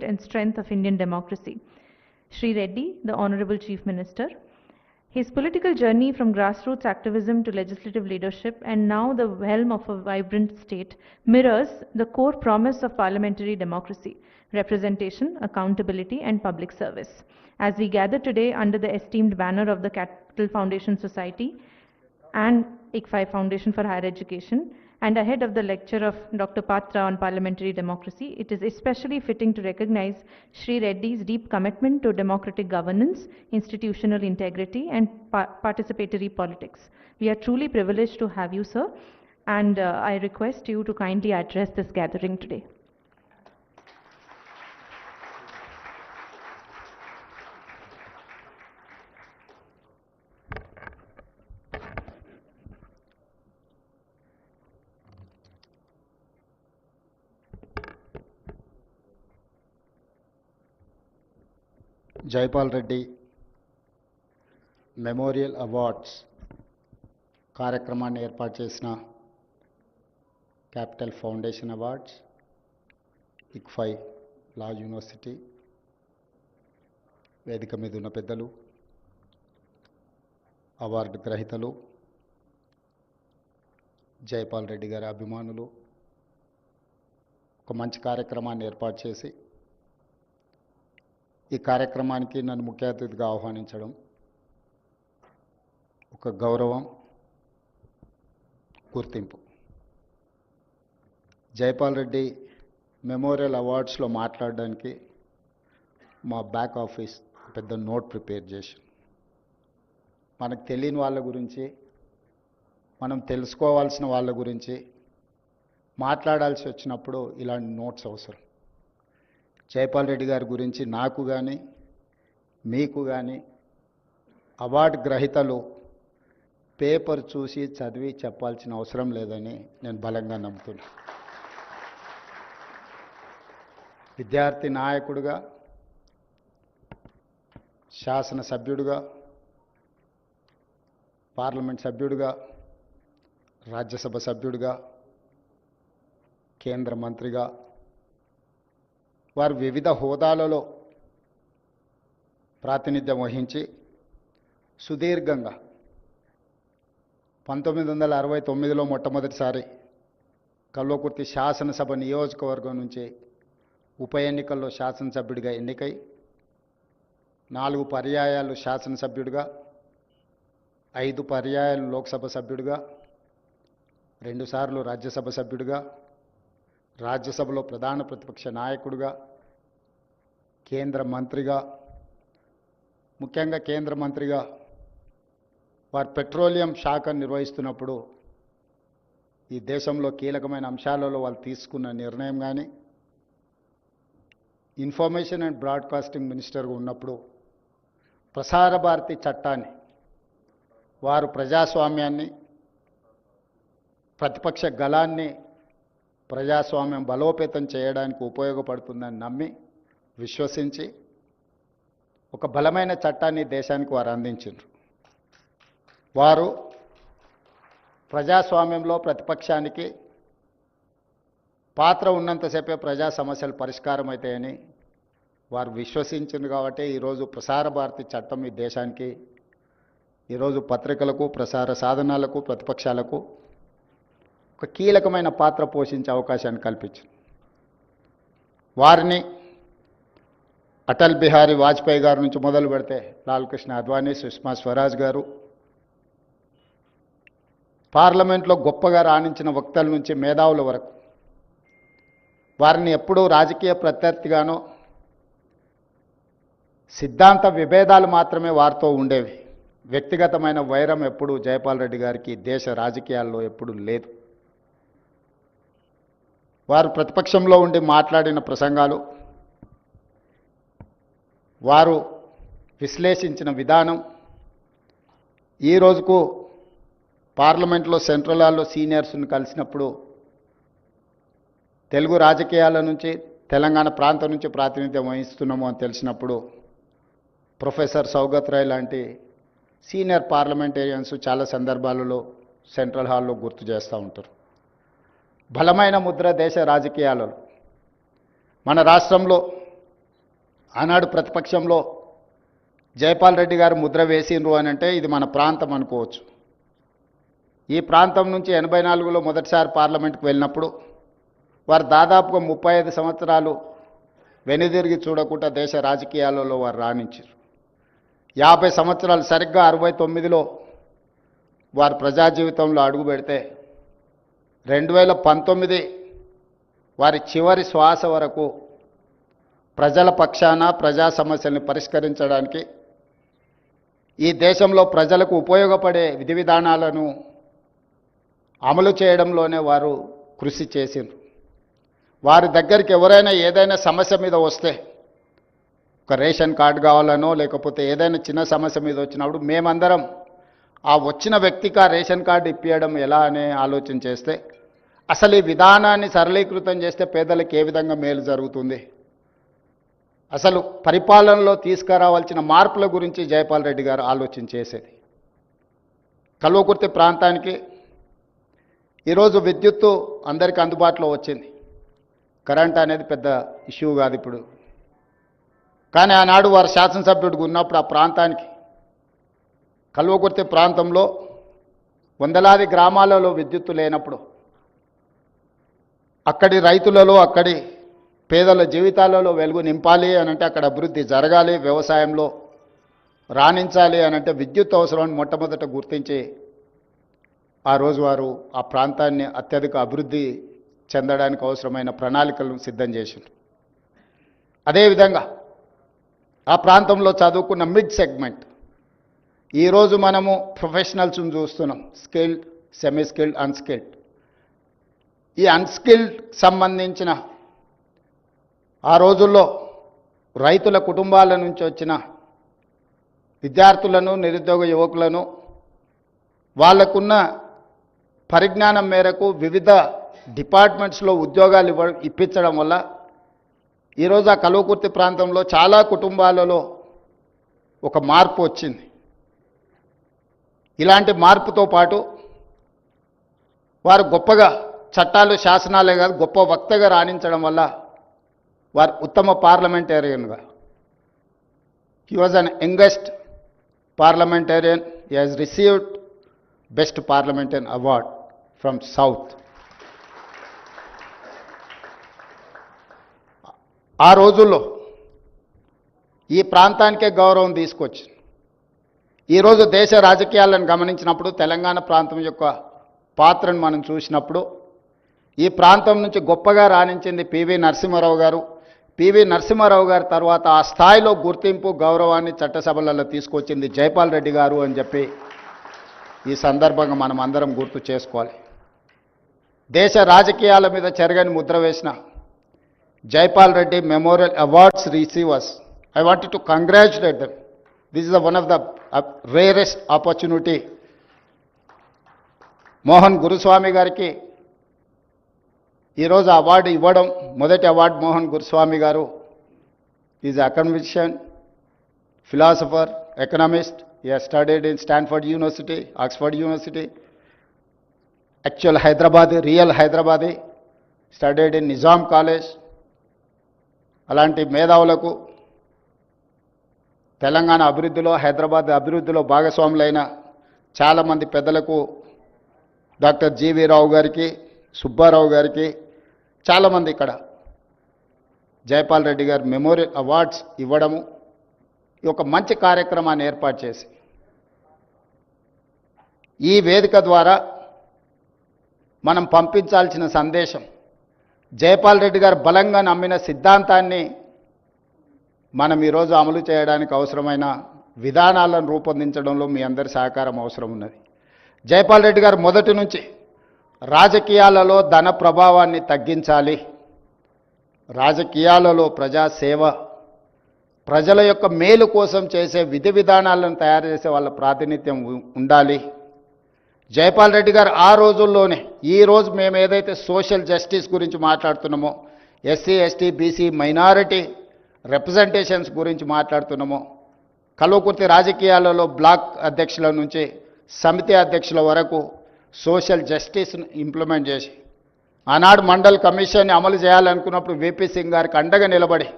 and strength of Indian democracy. Shri Reddy, the Honorable Chief Minister. His political journey from grassroots activism to legislative leadership and now the helm of a vibrant state mirrors the core promise of parliamentary democracy: representation, accountability, and public service. As we gather today under the esteemed banner of the Capital Foundation Society and ICFI Foundation for Higher Education, and ahead of the lecture of Dr. Patra on parliamentary democracy, it is especially fitting to recognize Shri Reddy's deep commitment to democratic governance, institutional integrity, and participatory politics. We are truly privileged to have you, sir, and I request you to kindly address this gathering today. Jaipal Reddy memorial awards కార్యక్రమాన్ని ఏర్పాటు చేసిన capital foundation awards, ICFI లా university, వేదిక మీద ఉన్న పెద్దలు, award గ్రహీతలు, Jaipal Reddy గారి అభిమానులు ఒక మంచి కార్యక్రమాన్ని ఏర్పాటు చేసి ఈ కార్యక్రమానికి నన్ను ముఖ్య అతిథిగా ఆహ్వానించడం ఒక గౌరవం, గుర్తింపు. జైపాల్ రెడ్డి మెమోరియల్ అవార్డ్స్లో మాట్లాడడానికి మా బ్యాక్ ఆఫీస్ పెద్ద నోట్ ప్రిపేర్ చేసి, మనకు తెలియని వాళ్ళ గురించి, మనం తెలుసుకోవాల్సిన వాళ్ళ గురించి మాట్లాడాల్సి వచ్చినప్పుడు ఇలాంటి నోట్స్ అవసరం. జైపాల్ రెడ్డి గారి గురించి నాకు కానీ మీకు కానీ అవార్డు గ్రహీతలు పేపర్ చూసి చదివి చెప్పాల్సిన అవసరం లేదని నేను బలంగా నమ్ముతున్నాను. విద్యార్థి నాయకుడిగా, శాసనసభ్యుడిగా, పార్లమెంట్ సభ్యుడిగా, రాజ్యసభ సభ్యుడిగా, కేంద్ర మంత్రిగా వారు వివిధ హోదాలలో ప్రాతినిధ్యం వహించి సుదీర్ఘంగా 1969లో మొట్టమొదటిసారి కల్వకుర్తి శాసనసభ నియోజకవర్గం నుంచి ఉప ఎన్నికల్లో శాసనసభ్యుడిగా ఎన్నికై 4 పర్యాయాలు శాసనసభ్యుడిగా, 5 పర్యాయాలు లోక్సభ సభ్యుడిగా, 2 సార్లు రాజ్యసభ సభ్యుడిగా, రాజ్యసభలో ప్రధాన ప్రతిపక్ష నాయకుడిగా, కేంద్ర మంత్రిగా, ముఖ్యంగా కేంద్ర మంత్రిగా వారు పెట్రోలియం శాఖ నిర్వహిస్తున్నప్పుడు ఈ దేశంలో కీలకమైన అంశాలలో వాళ్ళు తీసుకున్న నిర్ణయం కానీ, ఇన్ఫర్మేషన్ అండ్ బ్రాడ్కాస్టింగ్ మినిస్టర్గా ఉన్నప్పుడు ప్రసార భారతి చట్టాన్ని వారు ప్రజాస్వామ్యాన్ని, ప్రతిపక్ష గళాన్ని ప్రజాస్వామ్యం బలోపేతం చేయడానికి ఉపయోగపడుతుందని నమ్మి, విశ్వసించి ఒక బలమైన చట్టాన్ని దేశానికి వారు అందించారు. వారు ప్రజాస్వామ్యంలో ప్రతిపక్షానికి పాత్ర ఉన్నంతసేపే ప్రజా సమస్యలు పరిష్కారం అవుతాయని వారు విశ్వసించారు. కాబట్టి ఈరోజు ప్రసార భారతి చట్టం ఈ దేశానికి, ఈరోజు పత్రికలకు, ప్రసార సాధనాలకు, ప్రతిపక్షాలకు ఒక కీలకమైన పాత్ర పోషించే అవకాశాన్ని కల్పించింది. వారిని అటల్ బిహారీ వాజ్పేయి గారి నుంచి మొదలు పెడితే లాల్ కృష్ణ అద్వానీ, సుష్మా స్వరాజ్ గారు, పార్లమెంట్లో గొప్పగా రాణించిన వక్తల నుంచి మేధావుల వరకు వారిని ఎప్పుడూ రాజకీయ ప్రత్యర్థిగానో, సిద్ధాంత విభేదాలు మాత్రమే వారితో ఉండేవి. వ్యక్తిగతమైన వైరం ఎప్పుడూ జైపాల్ రెడ్డి గారికి దేశ రాజకీయాల్లో ఎప్పుడూ లేదు. వారు ప్రతిపక్షంలో ఉండి మాట్లాడిన ప్రసంగాలు, వారు విశ్లేషించిన విధానం ఈ రోజుకు పార్లమెంట్లో సెంట్రల్ హాల్లో సీనియర్స్ని కలిసినప్పుడు తెలుగు రాజకీయాల నుంచి, తెలంగాణ ప్రాంతం నుంచి ప్రాతినిధ్యం వహిస్తున్నాము అని తెలిసినప్పుడు ప్రొఫెసర్ సౌగత్ రాయ్ లాంటి సీనియర్ పార్లమెంటేరియన్స్ చాలా సందర్భాలలో సెంట్రల్ హాల్లో గుర్తు చేస్తూ ఉంటారు. బలమైన ముద్ర దేశ రాజకీయాలలో. మన రాష్ట్రంలో ఆనాడు ప్రతిపక్షంలో జైపాల్ రెడ్డి గారు ముద్ర వేసిండ్రు అని అంటే ఇది మన ప్రాంతం అనుకోవచ్చు. ఈ ప్రాంతం నుంచి 84లో మొదటిసారి పార్లమెంట్కి వెళ్ళినప్పుడు వారు దాదాపుగా 35 సంవత్సరాలు వెనుదిరిగి చూడకుండా దేశ రాజకీయాలలో వారు రాణించారు. 50 సంవత్సరాలు సరిగ్గా 69లో వారు ప్రజా జీవితంలో అడుగు పెడితే 2019 వారి చివరి శ్వాస వరకు ప్రజల పక్షాన ప్రజా సమస్యల్ని పరిష్కరించడానికి ఈ దేశంలో ప్రజలకు ఉపయోగపడే విధి విధానాలను అమలు చేయడంలోనే వారు కృషి చేసిండ్రు. వారి దగ్గరికి ఎవరైనా ఏదైనా సమస్య మీద వస్తే, ఒక రేషన్ కార్డు కావాలనో లేకపోతే ఏదైనా చిన్న సమస్య మీద వచ్చినప్పుడు మేమందరం ఆ వచ్చిన వ్యక్తికి ఆ రేషన్ కార్డు ఇప్పించడం ఎలా అనే ఆలోచన చేస్తే, అసలు ఈ విధానాన్ని సరళీకృతం చేస్తే పేదలకు ఏ విధంగా మేలు జరుగుతుంది, అసలు పరిపాలనలో తీసుకురావాల్సిన మార్పుల గురించి జైపాల్ రెడ్డి గారు ఆలోచన చేసేది. కల్వకుర్తి ప్రాంతానికి ఈరోజు విద్యుత్తు అందరికీ అందుబాటులో వచ్చింది. కరెంట్ అనేది పెద్ద ఇష్యూ కాదు ఇప్పుడు. కానీ ఆనాడు వారు శాసనసభ్యుడిగా ఉన్నప్పుడు ఆ ప్రాంతానికి కల్వకుర్తి ప్రాంతంలో వందలాది గ్రామాలలో విద్యుత్తు లేనప్పుడు అక్కడి రైతులలో అక్కడి పేదల జీవితాలలో వెలుగు నింపాలి అనంటే అక్కడ అభివృద్ధి జరగాలి, వ్యవసాయంలో రాణించాలి అనంటే విద్యుత్ అవసరాన్ని మొట్టమొదట గుర్తించి ఆ రోజు వారు ఆ ప్రాంతాన్ని అత్యధిక అభివృద్ధి చెందడానికి అవసరమైన ప్రణాళికలను సిద్ధం చేసిండ్రు. అదేవిధంగా ఆ ప్రాంతంలో చదువుకున్న మిడ్ సెగ్మెంట్, ఈరోజు మనము ప్రొఫెషనల్స్ని చూస్తున్నాం, స్కిల్డ్, సెమీ స్కిల్డ్, అన్స్కిల్డ్. ఈ అన్స్కిల్డ్ సంబంధించిన ఆ రోజుల్లో రైతుల కుటుంబాల నుంచి వచ్చిన విద్యార్థులను, నిరుద్యోగ యువకులను వాళ్ళకున్న పరిజ్ఞానం మేరకు వివిధ డిపార్ట్మెంట్స్లో ఉద్యోగాలు ఇప్పించడం వల్ల ఈరోజు ఆ కల్వకుర్తి ప్రాంతంలో చాలా కుటుంబాలలో ఒక మార్పు వచ్చింది. ఇలాంటి మార్పుతో పాటు వారు గొప్పగా చట్టాలు, శాసనాలే కాదు గొప్ప వక్తగా రాణించడం వల్ల వారు ఉత్తమ పార్లమెంటేరియన్గా, he was an youngest parliamentarian, he has received best parliamentarian award from south. ఆ రోజుల్లో ఈ ప్రాంతానికే గౌరవం తీసుకొచ్చింది. ఈరోజు దేశ రాజకీయాలను గమనించినప్పుడు తెలంగాణ ప్రాంతం యొక్క పాత్రను మనం చూసినప్పుడు ఈ ప్రాంతం నుంచి గొప్పగా రాణించింది పివి నరసింహారావు గారు. పివి నరసింహారావు గారి తర్వాత ఆ స్థాయిలో గుర్తింపు, గౌరవాన్ని చట్టసభలలో తీసుకొచ్చింది జైపాల్ రెడ్డి గారు అని చెప్పి ఈ సందర్భంగా మనం అందరం గుర్తు చేసుకోవాలి. దేశ రాజకీయాల మీద చెరగని ముద్ర వేసిన Jaipal Reddy memorial awards receivers, I wanted to congratulate them. This is one of the rarest opportunity. Mohan Guruswamy గారికి ఈరోజు అవార్డు ఇవ్వడం, మొదటి అవార్డు మోహన్ గురుస్వామి గారు is academician, philosopher, economist. He has studied in Stanford University, Oxford University, actual Hyderabadi, real Hyderabadi, studied in Nizam College. అలాంటి మేధావులకు తెలంగాణ అభివృద్ధిలో, హైదరాబాద్ అభివృద్ధిలో భాగస్వాములైన చాలామంది పెద్దలకు, డాక్టర్ జీవీ రావు గారికి, సుబ్బారావు గారికి, చాలామంది ఇక్కడ జైపాల్ రెడ్డి గారు మెమోరియల్ అవార్డ్స్ ఇవ్వడము, ఒక మంచి కార్యక్రమాన్ని ఏర్పాటు చేసి ఈ వేదిక ద్వారా మనం పంపించాల్సిన సందేశం, జైపాల్ రెడ్డి గారు బలంగా నమ్మిన సిద్ధాంతాన్ని మనం ఈరోజు అమలు చేయడానికి అవసరమైన విధానాలను రూపొందించడంలో మీ అందరి సహకారం అవసరం ఉన్నది. జైపాల్ రెడ్డి గారు మొదటి నుంచి రాజకీయాలలో ధన ప్రభావాన్ని తగ్గించాలి, రాజకీయాలలో ప్రజాసేవ, ప్రజల యొక్క మేలు కోసం చేసే విధి విధానాలను తయారు చేసే వాళ్ళ ప్రాతినిధ్యం ఉండాలి. జైపాల్ రెడ్డి గారు ఆ రోజుల్లోనే, ఈరోజు మేము ఏదైతే సోషల్ జస్టిస్ గురించి మాట్లాడుతున్నామో, SC, ST, BC, minority representations గురించి మాట్లాడుతున్నామో, కల్వకుర్తి రాజకీయాలలో బ్లాక్ అధ్యక్షుల నుంచి సమితి అధ్యక్షుల వరకు సోషల్ జస్టిస్ను ఇంప్లిమెంట్ చేసి, ఆనాడు మండల్ కమిషన్ని అమలు చేయాలనుకున్నప్పుడు విపి సింగ్ గారికి అండగా నిలబడి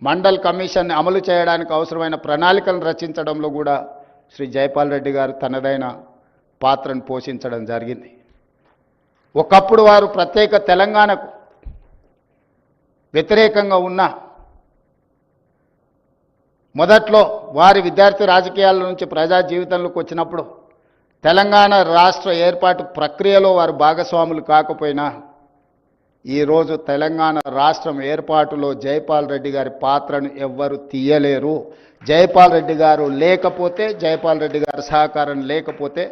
మండల్ కమిషన్ని అమలు చేయడానికి అవసరమైన ప్రణాళికలను రచించడంలో కూడా శ్రీ జైపాల్ రెడ్డి గారు తనదైన పాత్రను పోషించడం జరిగింది. ఒకప్పుడు వారు ప్రత్యేక తెలంగాణకు వ్యతిరేకంగా ఉన్న మొదట్లో వారి విద్యార్థి రాజకీయాల నుంచి ప్రజా జీవితంలోకి వచ్చినప్పుడు తెలంగాణ రాష్ట్ర ఏర్పాటు ప్రక్రియలో వారు భాగస్వాములు కాకపోయినా ఈరోజు తెలంగాణ రాష్ట్రం ఏర్పాటులో జైపాల్ రెడ్డి గారి పాత్రను ఎవ్వరు తీయలేరు. జైపాల్ రెడ్డి గారు లేకపోతే, జైపాల్ రెడ్డి గారి సహకారం లేకపోతే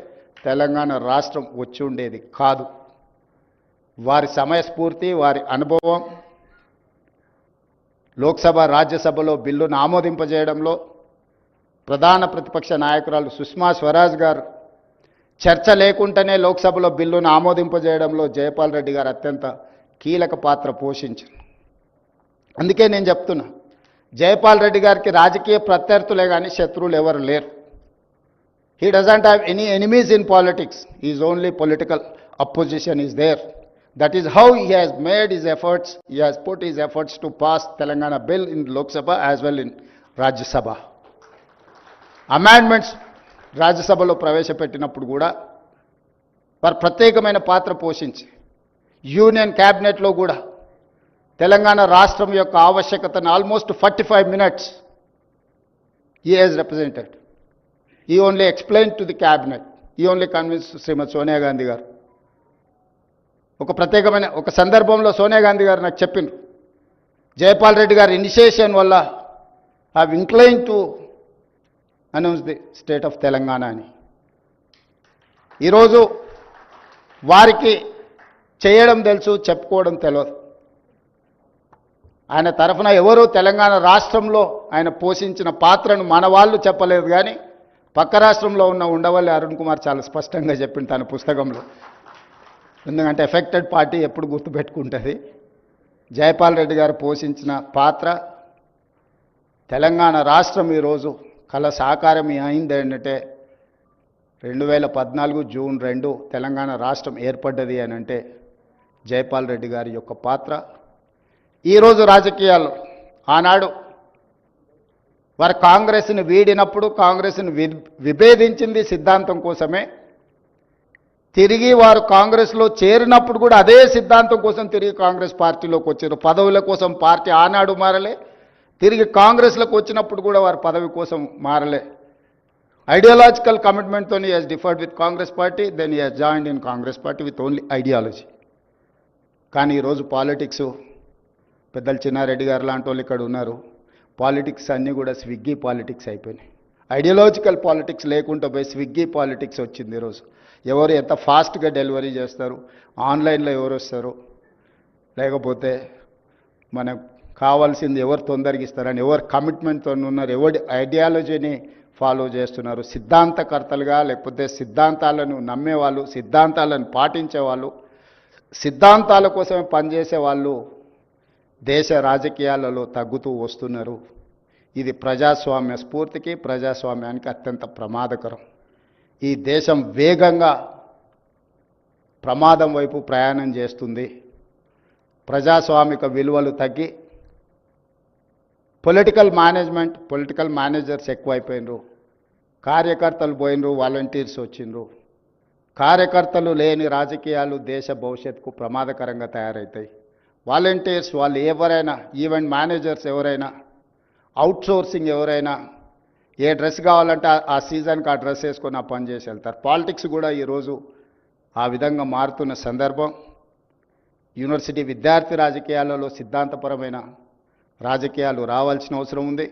తెలంగాణ రాష్ట్రం వచ్చి ఉండేది కాదు. వారి సమయస్ఫూర్తి, వారి అనుభవం, లోక్సభ రాజ్యసభలో బిల్లును ఆమోదింపజేయడంలో ప్రధాన ప్రతిపక్ష నాయకురాలు సుష్మా స్వరాజ్ గారు చర్చ లేకుండానే లోక్సభలో బిల్లును ఆమోదింపజేయడంలో జైపాల్ రెడ్డి గారు అత్యంత కీలక పాత్ర పోషించారు. అందుకే నేను చెప్తున్నా, జైపాల్ రెడ్డి గారికి రాజకీయ ప్రత్యర్థులే కానీ శత్రువులు ఎవరు లేరు. He doesn't have any enemies in politics. Is only political opposition is there. That is how he has made his efforts, he has put his efforts to pass Telangana bill in Lok Sabha as well in Rajya Sabha. Amendments Rajya Sabhalo ప్రవేశపెట్టినప్పుడు కూడా వారు ప్రత్యేకమైన పాత్ర పోషించి union క్యాబినెట్లో కూడా తెలంగాణ రాష్ట్రం యొక్క ఆవశ్యకతను almost 45 minutes he has represented. He only explained to the cabinet. He only convinced శ్రీమతి సోనియా గాంధీ గారు. ఒక ప్రత్యేకమైన ఒక సందర్భంలో సోనియా గాంధీ గారు నాకు చెప్పిండ్రు, జైపాల్ రెడ్డి గారి ఇనిషియేషన్ వల్ల have incline to announce the state of Telangana అని. ఈరోజు వారికి చేయడం తెలుసు, చెప్పుకోవడం తెలియదు. ఆయన తరఫున ఎవరు తెలంగాణ రాష్ట్రంలో ఆయన పోషించిన పాత్రను మన వాళ్ళు చెప్పలేదు, కానీ పక్క రాష్ట్రంలో ఉన్న ఉండవల్లి అరుణ్ కుమార్ చాలా స్పష్టంగా చెప్పింది తన పుస్తకంలో. ఎందుకంటే ఎఫెక్టెడ్ పార్టీ ఎప్పుడు గుర్తుపెట్టుకుంటుంది. జైపాల్ రెడ్డి గారు పోషించిన పాత్ర, తెలంగాణ రాష్ట్రం ఈరోజు కళ సాకారం అయింది ఏంటంటే 2014 జూన్ 2 తెలంగాణ రాష్ట్రం ఏర్పడ్డది అని అంటే జైపాల్ రెడ్డి గారి యొక్క పాత్ర. ఈరోజు రాజకీయాల్లో ఆనాడు వారు కాంగ్రెస్ని వీడినప్పుడు, కాంగ్రెస్ని విభేదించింది సిద్ధాంతం కోసమే. తిరిగి వారు కాంగ్రెస్లో చేరినప్పుడు కూడా అదే సిద్ధాంతం కోసం తిరిగి కాంగ్రెస్ పార్టీలోకి వచ్చారు. పదవుల కోసం పార్టీ ఆనాడు మారలే, తిరిగి కాంగ్రెస్లోకి వచ్చినప్పుడు కూడా వారు పదవి కోసం మారలే. ఐడియాలజికల్ కమిట్మెంట్తో he has differed with Congress party, then he has joined in Congress party with only ideology. కానీ ఈరోజు పాలిటిక్స్, పెద్దలు చిన్నారెడ్డి గారు లాంటి వాళ్ళు ఇక్కడ ఉన్నారు, పాలిటిక్స్ అన్నీ కూడా స్విగ్గీ పాలిటిక్స్ అయిపోయినాయి. ఐడియాలజికల్ పాలిటిక్స్ లేకుండా పోయి స్విగ్గీ పాలిటిక్స్ వచ్చింది. ఈరోజు ఎవరు ఎంత ఫాస్ట్గా డెలివరీ చేస్తారు, ఆన్లైన్లో ఎవరు వస్తారు, లేకపోతే మనకు కావాల్సింది ఎవరు తొందరగా ఇస్తారని, ఎవరు కమిట్మెంట్తో ఉన్నారు, ఎవరి ఐడియాలజీని ఫాలో చేస్తున్నారు, సిద్ధాంతకర్తలుగా లేకపోతే సిద్ధాంతాలను నమ్మేవాళ్ళు, సిద్ధాంతాలను పాటించేవాళ్ళు, సిద్ధాంతాల కోసమే పనిచేసే వాళ్ళు దేశ రాజకీయాలలో తగ్గుతూ వస్తున్నారు. ఇది ప్రజాస్వామ్య స్ఫూర్తికి, ప్రజాస్వామ్యానికి అత్యంత ప్రమాదకరం. ఈ దేశం వేగంగా ప్రమాదం వైపు ప్రయాణం చేస్తుంది. ప్రజాస్వామిక విలువలు తగ్గి పొలిటికల్ మేనేజర్స్ ఎక్కువైపోయినరు, కార్యకర్తలు పోయినరు, వాలంటీర్స్ వచ్చిండ్రు. కార్యకర్తలు లేని రాజకీయాలు దేశ భవిష్యత్తుకు ప్రమాదకరంగా తయారవుతాయి. వాలంటీర్స్ వాళ్ళు ఎవరైనా, ఈవెంట్ మేనేజర్స్ ఎవరైనా, అవుట్సోర్సింగ్ ఎవరైనా, ఏ డ్రెస్ కావాలంటే ఆ సీజన్కి ఆ డ్రెస్ వేసుకొని ఆ పని చేసి వెళ్తారు. పాలిటిక్స్ కూడా ఈరోజు ఆ విధంగా మారుతున్న సందర్భం. యూనివర్సిటీ విద్యార్థి రాజకీయాలలో సిద్ధాంతపరమైన రాజకీయాలు రావాల్సిన అవసరం ఉంది.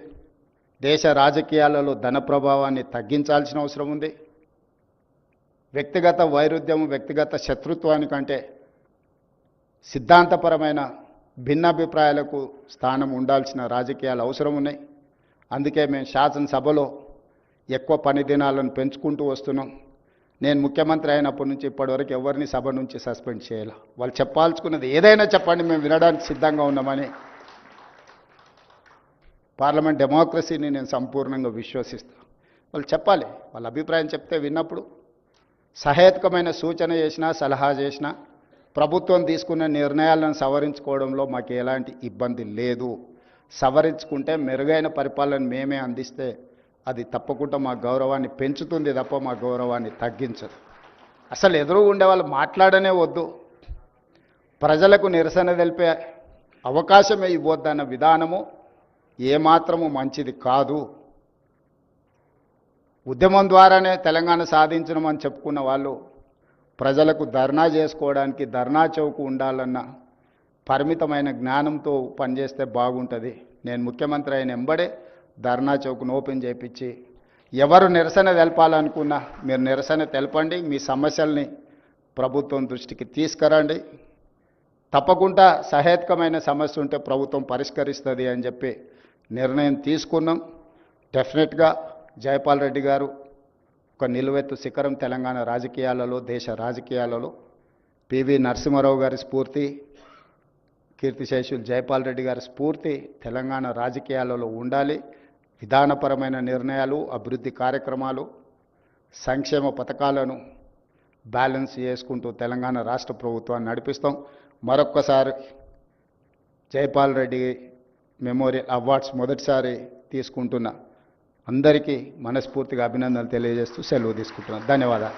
దేశ రాజకీయాలలో ధన ప్రభావాన్ని తగ్గించాల్సిన అవసరం ఉంది. వ్యక్తిగత వైరుధ్యం, వ్యక్తిగత శత్రుత్వానికంటే సిద్ధాంతపరమైన భిన్నాభిప్రాయాలకు స్థానం ఉండాల్సిన రాజకీయాలు అవసరం ఉన్నాయి. అందుకే మేము శాసనసభలో ఎక్కువ పని దినాలను పెంచుకుంటూ వస్తున్నాం. నేను ముఖ్యమంత్రి అయినప్పటి నుంచి ఇప్పటివరకు ఎవరిని సభ నుంచి సస్పెండ్ చేయాలి. వాళ్ళు చెప్పాల్చుకున్నది ఏదైనా చెప్పండి, మేము వినడానికి సిద్ధంగా ఉన్నామని. పార్లమెంట్ డెమోక్రసీని నేను సంపూర్ణంగా విశ్వసిస్తాను. వాళ్ళు చెప్పాలి, వాళ్ళ అభిప్రాయం చెప్తే విన్నప్పుడు సహేతుకమైన సూచన చేసినా, సలహా చేసినా ప్రభుత్వం తీసుకున్న నిర్ణయాలను సవరించుకోవడంలో మాకు ఎలాంటి ఇబ్బంది లేదు. సవరించుకుంటే మెరుగైన పరిపాలన మేమే అందిస్తే అది తప్పకుండా మా గౌరవాన్ని పెంచుతుంది తప్ప మా గౌరవాన్ని తగ్గించదు. అసలు ఎదురు ఉండే వాళ్ళు మాట్లాడనే వద్దు, ప్రజలకు నిరసన తెలిపే అవకాశమే ఇవ్వద్దన్న విధానము ఏమాత్రము మంచిది కాదు. ఉద్యమం ద్వారానే తెలంగాణ సాధించమని చెప్పుకున్న వాళ్ళు ప్రజలకు ధర్నా చేసుకోవడానికి ధర్నా చౌక్ ఉండాలన్న పరిమితమైన జ్ఞానంతో పనిచేస్తే బాగుంటుంది. నేను ముఖ్యమంత్రి అయిన ఎంబడే ధర్నా చౌక్ను ఓపెన్ చేయించి ఎవరు నిరసన తెలపాలనుకున్నా మీరు నిరసన తెలపండి, మీ సమస్యల్ని ప్రభుత్వం దృష్టికి తీసుకురండి, తప్పకుండా సహేతుకమైన సమస్య ఉంటే ప్రభుత్వం పరిష్కరిస్తుంది అని చెప్పి నిర్ణయం తీసుకున్నాం. డెఫినెట్గా జైపాల్ రెడ్డి గారు ఒక నిలువెత్తు శిఖరం తెలంగాణ రాజకీయాలలో, దేశ రాజకీయాలలో. పివి నరసింహారావు గారి స్ఫూర్తి, కీర్తిశేషులు జైపాల్ రెడ్డి గారి స్ఫూర్తి తెలంగాణ రాజకీయాలలో ఉండాలి. విధానపరమైన నిర్ణయాలు, అభివృద్ధి కార్యక్రమాలు, సంక్షేమ పథకాలను బ్యాలెన్స్ చేసుకుంటూ తెలంగాణ రాష్ట్ర ప్రభుత్వాన్ని నడిపిస్తాం. మరొక్కసారి జైపాల్ రెడ్డి మెమోరియల్ అవార్డ్స్ మొదటిసారి తీసుకుంటున్న అందరికీ మనస్ఫూర్తిగా అభినందనలు తెలియజేస్తూ సెలవు తీసుకుంటున్నాను. ధన్యవాదాలు.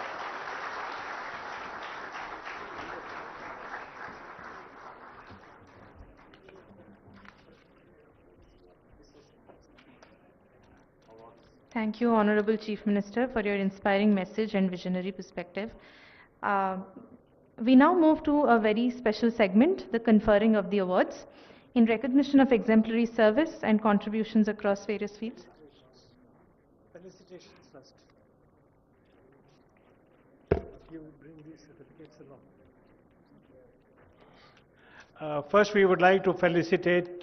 Thank you, Honorable Chief Minister, for your inspiring message and visionary perspective. We now move to a very special segment, the conferring of the awards, in recognition of exemplary service and contributions across various fields. Felicitations first. You bring these certificates along. First, we would like to felicitate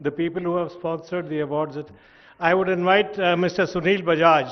the people who have sponsored the awards. I would invite Mr. Sunil Bajaj.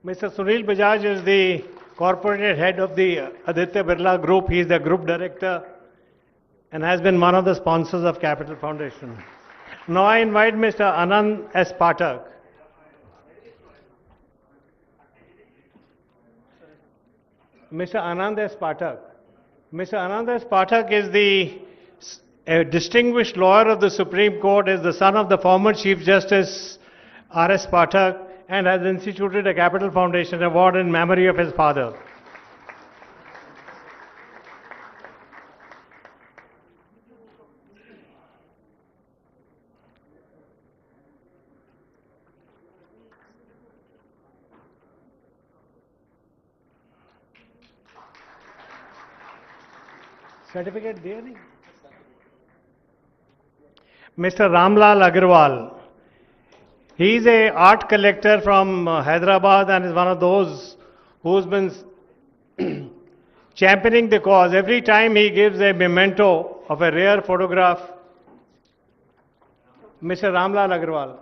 Mr. Sunil Bajaj is the corporate head of the Aditya Birla Group. He is the group director and has been one of the sponsors of Capital Foundation. Now I invite Mr. Anand S. Pathak. Mr. Anand S. Pathak. Mr. Anand S. Pathak is a distinguished lawyer of the Supreme Court, is the son of the former Chief Justice R.S. Pathak, and has instituted a Capital Foundation Award in memory of his father. Certificate there? Mr. Ramlal Agarwal. He is a art collector from Hyderabad and is one of those who's been championing the cause. Every time he gives a memento of a rare photograph. Mr. Ramlal Agarwal.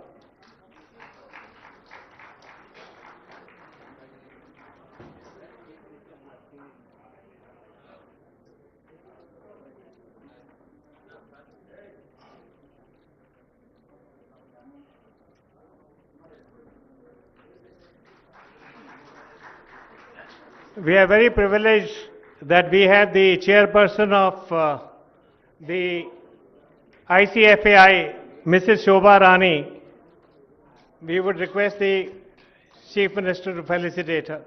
We are very privileged that we have the chairperson of the ICFAI, Mrs. Shobha Rani. We would request the Chief Minister to felicitate her.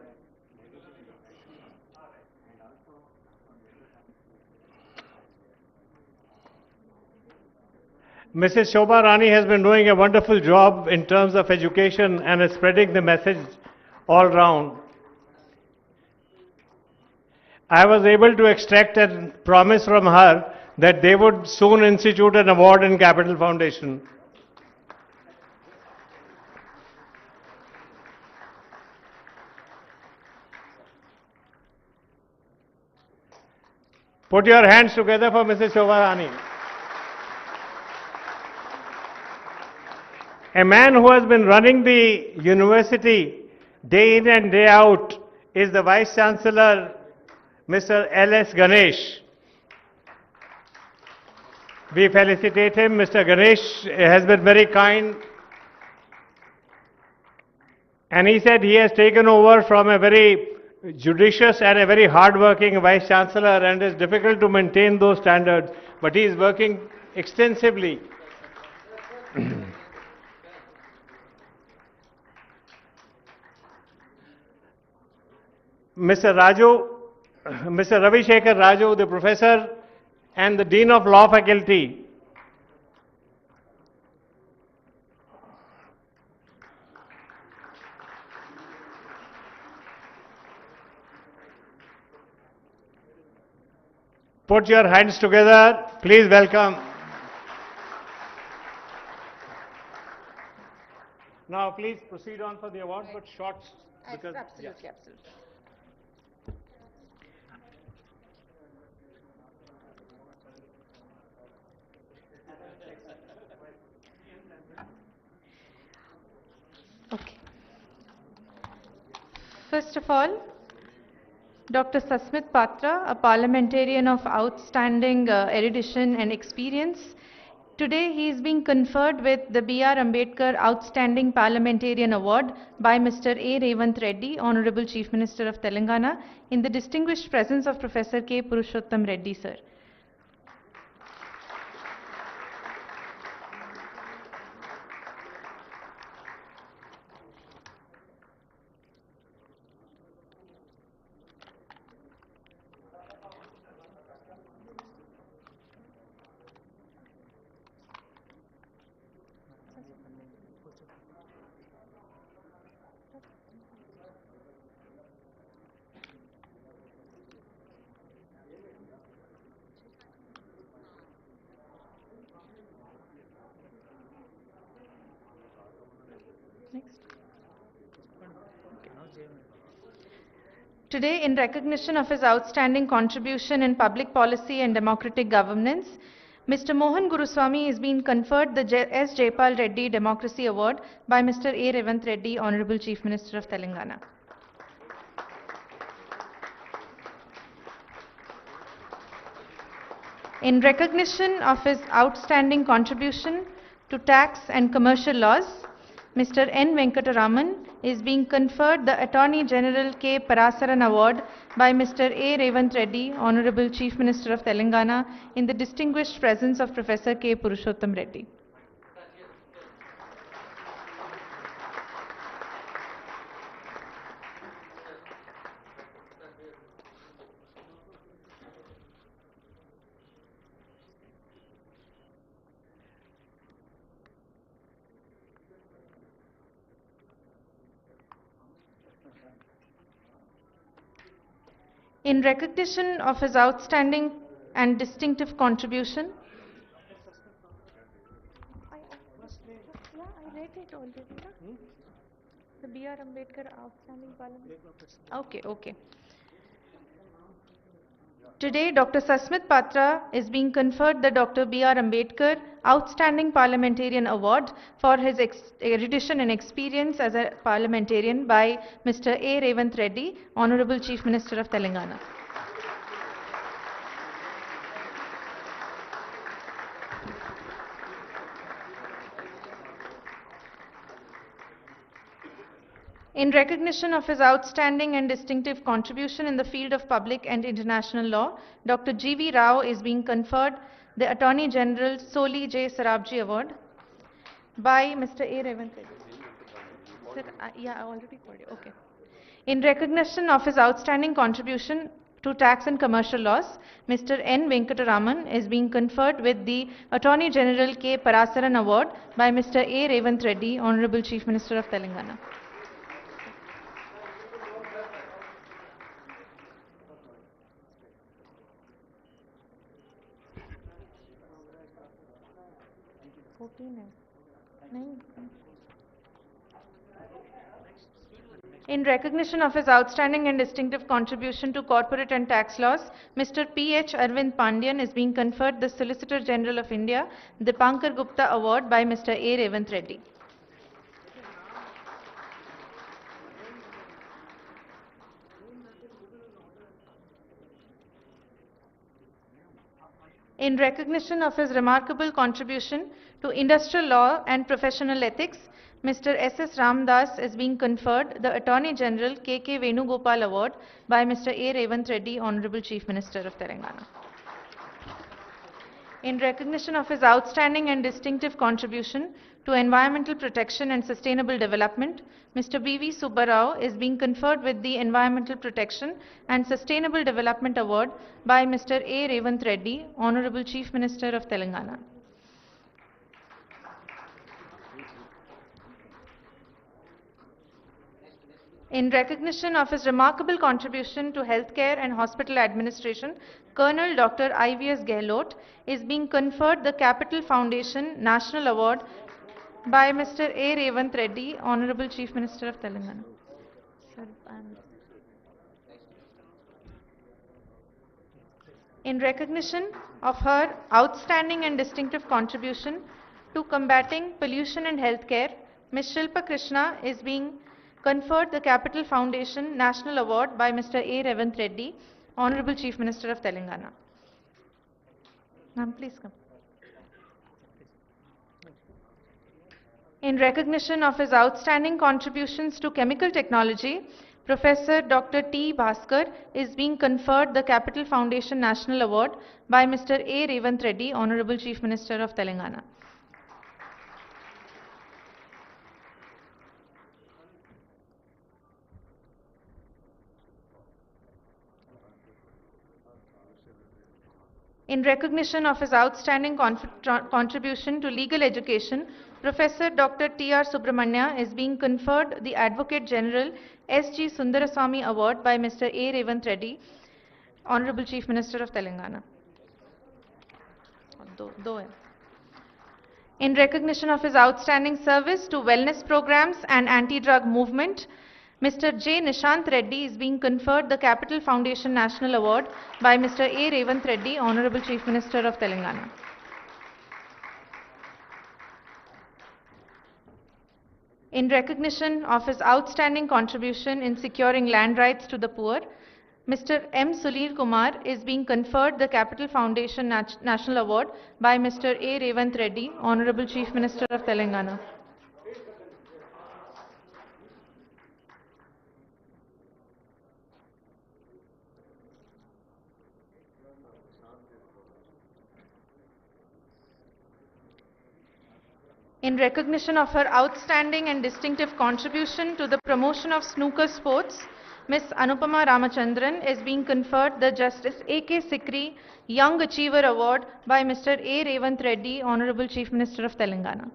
Mrs. Shobha Rani has been doing a wonderful job in terms of education and is spreading the message all round. I was able to extract a promise from her that they would soon institute an award in Capital Foundation. Put your hands together for Mrs. Shobha Rani. A man who has been running the university day in and day out is the Vice Chancellor, Mr. L.S. Ganesh. We felicitate him. Mr. Ganesh has been very kind. And he said he has taken over from a very judicious and a very hard-working Vice Chancellor, and it's difficult to maintain those standards, but he is working extensively. Mr. Ravi Shekhar Raju, the Professor and the Dean of Law Faculty. Put your hands together. Please welcome. Now, please proceed on for the award, but short. Absolutely. Okay. First of all, Dr. Sasmit Patra, a parliamentarian of outstanding erudition and experience. Today he is being conferred with the B.R. Ambedkar Outstanding Parliamentarian Award by Mr. A. Revanth Reddy, Honorable Chief Minister of Telangana, in the distinguished presence of Professor K. Purushottam Reddy, sir. Today, in recognition of his outstanding contribution in public policy and democratic governance, Mr. Mohan Guruswamy is being conferred the S. Jaipal Reddy Democracy Award by Mr. A. Revanth Reddy, Honorable Chief Minister of Telangana. In recognition of his outstanding contribution to tax and commercial laws, Mr. N. Venkataraman is being conferred the Attorney General K. Parasaran Award by Mr. A. Revanth Reddy, Honorable Chief Minister of Telangana, in the distinguished presence of Professor K. Purushottam Reddy. In recognition of his outstanding and distinctive contribution, I read it already. The B.R. Ambedkar Outstanding Parliament. Okay. Today, Dr. Sasmit Patra is being conferred the Dr. B.R. Ambedkar Outstanding Parliamentarian Award for his erudition and experience as a parliamentarian by Mr. A. Revanth Reddy, Honorable Chief Minister of Telangana. In recognition of his outstanding and distinctive contribution in the field of public and international law, Dr. G.V. Rao is being conferred the Attorney General Soli J. Sarabji Award by Mr. A. Revanth Reddy. Sir, I already told you. Okay. In recognition of his outstanding contribution to tax and commercial laws, Mr. N. Venkataraman is being conferred with the Attorney General K. Parasaran Award by Mr. A. Revanth Reddy, Honorable Chief Minister of Telangana. In recognition of his outstanding and distinctive contribution to corporate and tax laws, Mr. P. H. Arvind Pandian is being conferred the Solicitor General of India, the Dipankar Gupta Award by Mr. A. Revanth Reddy. In recognition of his remarkable contribution to industrial law and professional ethics, Mr. S.S. Ramdas is being conferred the Attorney General K.K. Venugopal Award by Mr. A. Revanth Reddy, Honorable Chief Minister of Telangana. In recognition of his outstanding and distinctive contribution to environmental protection and sustainable development, Mr. B.V. Subbarao is being conferred with the Environmental Protection and Sustainable Development Award by Mr. A. Revanth Reddy, Honorable Chief Minister of Telangana. In recognition of his remarkable contribution to healthcare and hospital administration, Colonel Dr. I.V.S. Gehlot is being conferred the Capital Foundation National Award by Mr. A. Revanth Reddy, Honorable Chief Minister of Telangana. In recognition of her outstanding and distinctive contribution to combating pollution and healthcare, Ms. Shilpa Krishna is being conferred the Capital Foundation National Award by Mr. A. Revanth Reddy, Honorable Chief Minister of Telangana. Ma'am, please come. In recognition of his outstanding contributions to chemical technology, Professor Dr. T. Bhaskar is being conferred the Capital Foundation National Award by Mr. A. Revanth Reddy, Honorable Chief Minister of Telangana. In recognition of his outstanding contribution to legal education, Professor Dr. T.R. Subramanya is being conferred the Advocate General S.G. Sundaraswamy Award by Mr. A. Revanth Reddy, Honorable Chief Minister of Telangana. In recognition of his outstanding service to wellness programs and anti-drug movement, Mr. J. Nishant Reddy is being conferred the Capital Foundation National Award by Mr. A. Revanth Reddy, Honorable Chief Minister of Telangana. In recognition of his outstanding contribution in securing land rights to the poor, Mr. M. Sulil Kumar is being conferred the Capital Foundation National Award by Mr. A. Revanth Reddy, Honorable Chief Minister of Telangana. In recognition of her outstanding and distinctive contribution to the promotion of snooker sports, Ms. Anupama Ramachandran is being conferred the Justice A.K. Sikri Young Achiever Award by Mr. A. Revanth Reddy, Honorable Chief Minister of Telangana.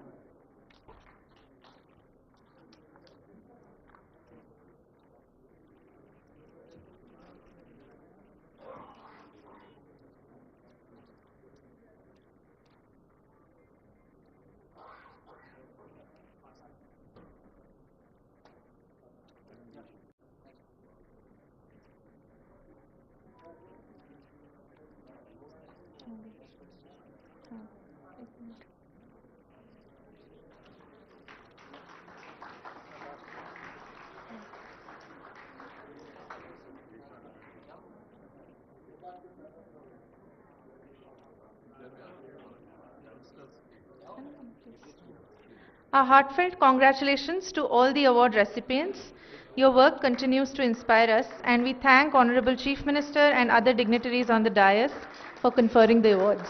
A heartfelt congratulations to all the award recipients. Your work continues to inspire us, and we thank Honorable Chief Minister and other dignitaries on the dais for conferring the awards.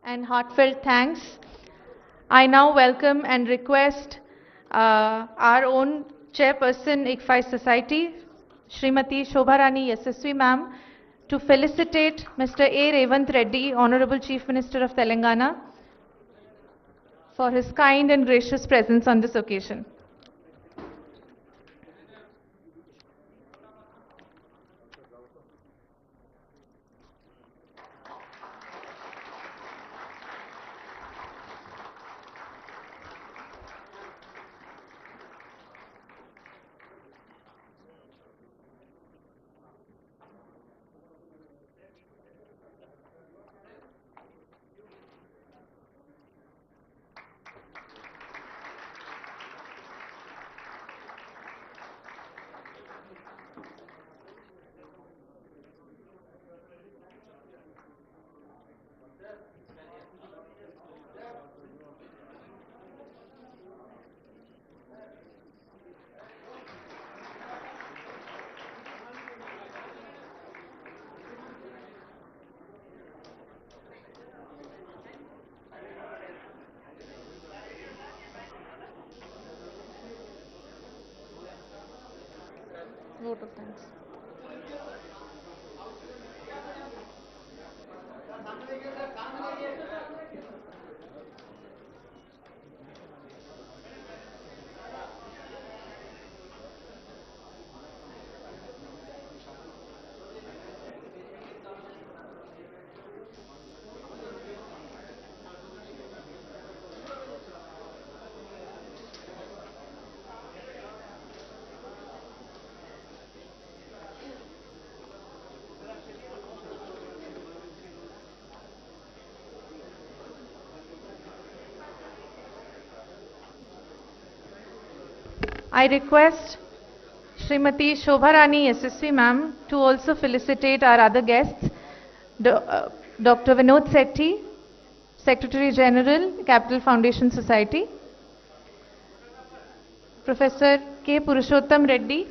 And heartfelt thanks. I now welcome and request our own Chairperson, ICFI Society, Srimati Shobharani Yasasvi Ma'am, to felicitate Mr. A. Revanth Reddy, Honorable Chief Minister of Telangana, for his kind and gracious presence on this occasion. Vote of thanks. I request Srimati Shobharani SSV ma'am to also felicitate our other guests, Dr. Vinod Sethi, Secretary General, Capital Foundation Society, Professor K. Purushottam Reddy,